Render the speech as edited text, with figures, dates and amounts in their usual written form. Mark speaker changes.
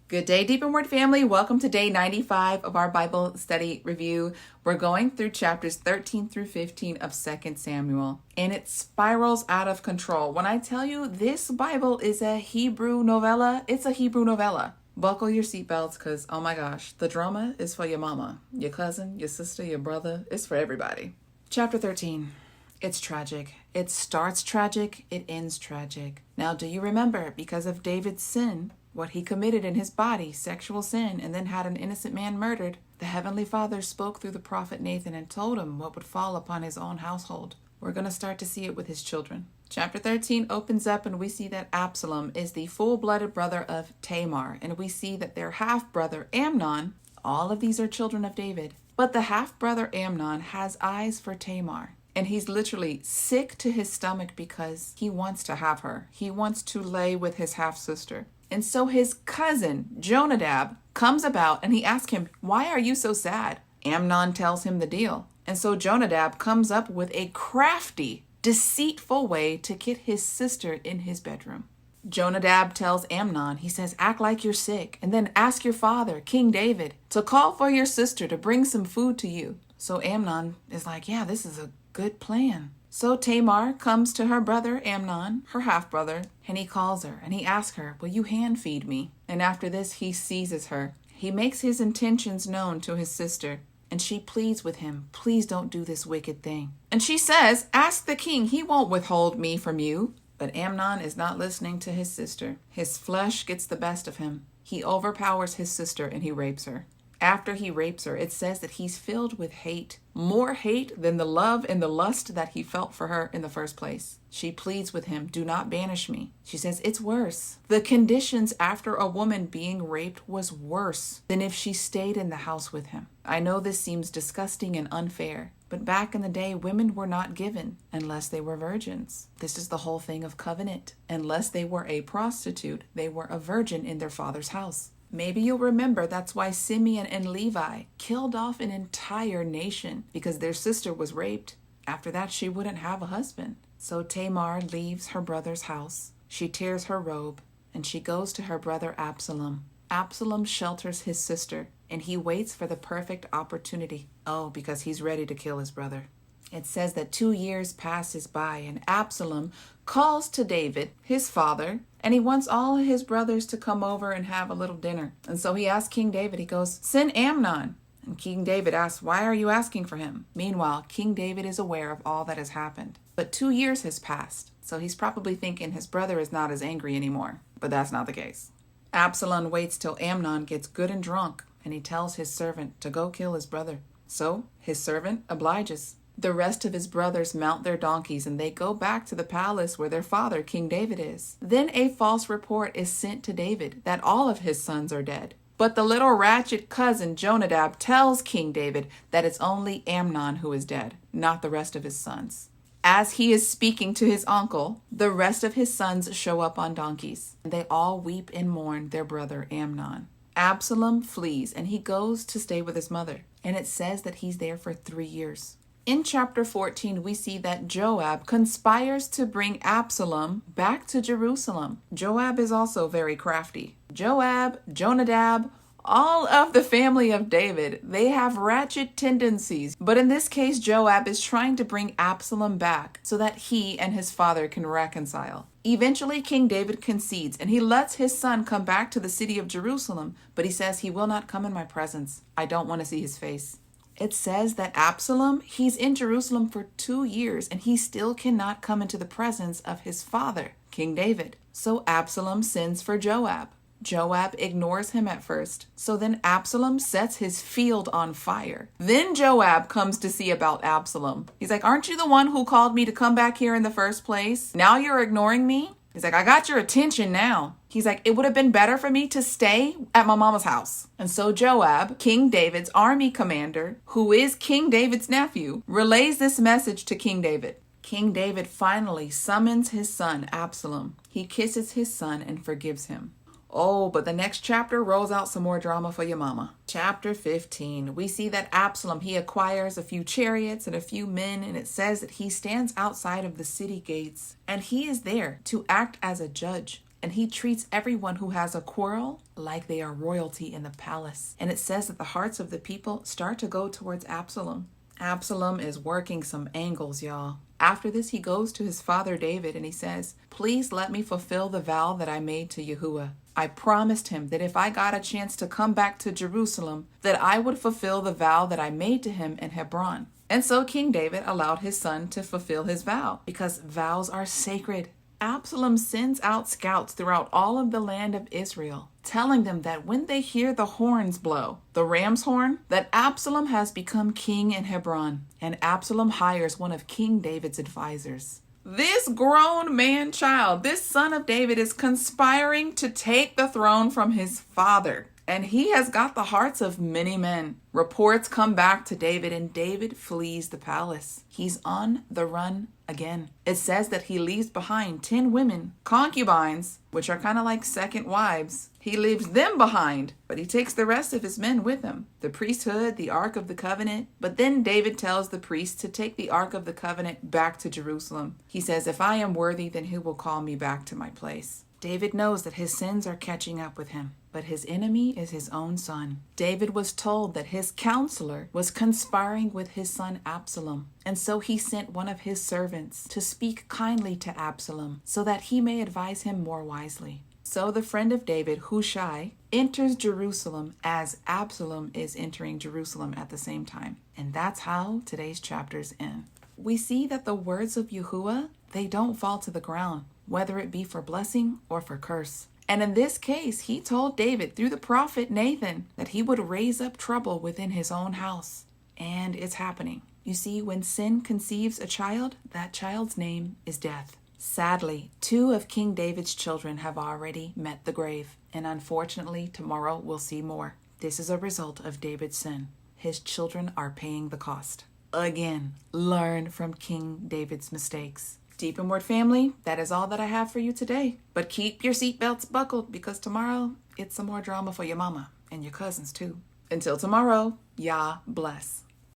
Speaker 1: Good day, Deep and Word family. Welcome to day 95 of our Bible study review. We're going through chapters 13 through 15 of 2 Samuel, and it spirals out of control. When I tell you this Bible is a Hebrew novella, it's a Hebrew novella. Buckle your seatbelts because, oh my gosh, the drama is for your mama, your cousin, your sister, your brother. It's for everybody. Chapter 13. It's tragic. It starts tragic. It ends tragic. Now, do you remember, because of David's sin, what he committed in his body, sexual sin, and then had an innocent man murdered, the Heavenly Father spoke through the prophet Nathan and told him what would fall upon his own household. We're going to start to see it with his children. Chapter 13 opens up and we see that Absalom is the full-blooded brother of Tamar, and we see that their half-brother Amnon, all of these are children of David, but the half-brother Amnon has eyes for Tamar. And he's literally sick to his stomach because he wants to have her. He wants to lay with his half-sister. And so his cousin, Jonadab, comes about and he asks him, "Why are you so sad?" Amnon tells him the deal. And so Jonadab comes up with a crafty, deceitful way to get his sister in his bedroom. Jonadab tells Amnon, he says, "Act like you're sick and then ask your father, King David, to call for your sister to bring some food to you." So Amnon is like, yeah, this is a good plan. So Tamar comes to her brother Amnon, her half-brother, and he calls her and he asks her, "Will you hand feed me?" And after this, he seizes her. He makes his intentions known to his sister, and she pleads with him, "Please don't do this wicked thing." And she says, "Ask the king, he won't withhold me from you." But Amnon is not listening to his sister. His flesh gets the best of him. He overpowers his sister and he rapes her. After he rapes her, it says that he's filled with hate. More hate than the love and the lust that he felt for her in the first place. She pleads with him, "Do not banish me." She says, "It's worse. The conditions after a woman being raped was worse than if she stayed in the house with him." I know this seems disgusting and unfair, but back in the day, women were not given unless they were virgins. This is the whole thing of covenant. Unless they were a prostitute, they were a virgin in their father's house. Maybe you'll remember that's why Simeon and Levi killed off an entire nation because their sister was raped. After that, she wouldn't have a husband. So Tamar leaves her brother's house. She tears her robe and she goes to her brother Absalom. Absalom shelters his sister and he waits for the perfect opportunity. Oh, because he's ready to kill his brother. It says that 2 years passes by and Absalom calls to David, his father, and he wants all his brothers to come over and have a little dinner. And so he asks King David, he goes, "Send Amnon." And King David asks, "Why are you asking for him?" Meanwhile, King David is aware of all that has happened. But 2 years has passed, so he's probably thinking his brother is not as angry anymore. But that's not the case. Absalom waits till Amnon gets good and drunk, and he tells his servant to go kill his brother. So his servant obliges. The rest of his brothers mount their donkeys and they go back to the palace where their father, King David, is. Then a false report is sent to David that all of his sons are dead. But the little ratchet cousin Jonadab tells King David that it's only Amnon who is dead, not the rest of his sons. As he is speaking to his uncle, the rest of his sons show up on donkeys. They all weep and mourn their brother Amnon. Absalom flees and he goes to stay with his mother. And it says that he's there for 3 years. In chapter 14, we see that Joab conspires to bring Absalom back to Jerusalem. Joab is also very crafty. Joab, Jonadab, all of the family of David, they have ratchet tendencies. But in this case, Joab is trying to bring Absalom back so that he and his father can reconcile. Eventually, King David concedes and he lets his son come back to the city of Jerusalem, but he says he will not come in my presence. I don't want to see his face. It says that Absalom, he's in Jerusalem for 2 years and he still cannot come into the presence of his father, King David. So Absalom sends for Joab. Joab ignores him at first. So then Absalom sets his field on fire. Then Joab comes to see about Absalom. He's like, "Aren't you the one who called me to come back here in the first place? Now you're ignoring me?" He's like, "I got your attention now." He's like, "It would have been better for me to stay at my mama's house." And so Joab, King David's army commander, who is King David's nephew, relays this message to King David. King David finally summons his son, Absalom. He kisses his son and forgives him. Oh, but the next chapter rolls out some more drama for your mama. Chapter 15, we see that Absalom, he acquires a few chariots and a few men, and it says that he stands outside of the city gates, and he is there to act as a judge. and he treats everyone who has a quarrel like they are royalty in the palace. And it says that the hearts of the people start to go towards Absalom. Absalom is working some angles, y'all. After this, he goes to his father David and he says, "Please let me fulfill the vow that I made to Yahuwah. I promised him that if I got a chance to come back to Jerusalem, that I would fulfill the vow that I made to him in Hebron." And so King David allowed his son to fulfill his vow because vows are sacred. Absalom sends out scouts throughout all of the land of Israel, telling them that when they hear the horns blow, the ram's horn, that Absalom has become king in Hebron. And Absalom hires one of King David's advisors. This grown man child, this son of David, is conspiring to take the throne from his father. And he has got the hearts of many men. Reports come back to David, and David flees the palace. He's on the run again. It says that he leaves behind 10 women, concubines, which are kind of like second wives. He leaves them behind, but he takes the rest of his men with him. The priesthood, the Ark of the Covenant. But then David tells the priests to take the Ark of the Covenant back to Jerusalem. He says, "If I am worthy, then who will call me back to my place?" David knows that his sins are catching up with him, but his enemy is his own son. David was told that his counselor was conspiring with his son Absalom, and so he sent one of his servants to speak kindly to Absalom so that he may advise him more wisely. So the friend of David, Hushai, enters Jerusalem as Absalom is entering Jerusalem at the same time. And that's how today's chapters end. We see that the words of Yahuwah, they don't fall to the ground, whether it be for blessing or for curse. And in this case, he told David through the prophet Nathan that he would raise up trouble within his own house. And it's happening. You see, when sin conceives a child, that child's name is death. Sadly, 2 of King David's children have already met the grave. And unfortunately, tomorrow we'll see more. This is a result of David's sin. His children are paying the cost. Again, learn from King David's mistakes. Deep and Word family, that is all that I have for you today. But keep your seatbelts buckled because tomorrow it's some more drama for your mama and your cousins too. Until tomorrow, Yah bless.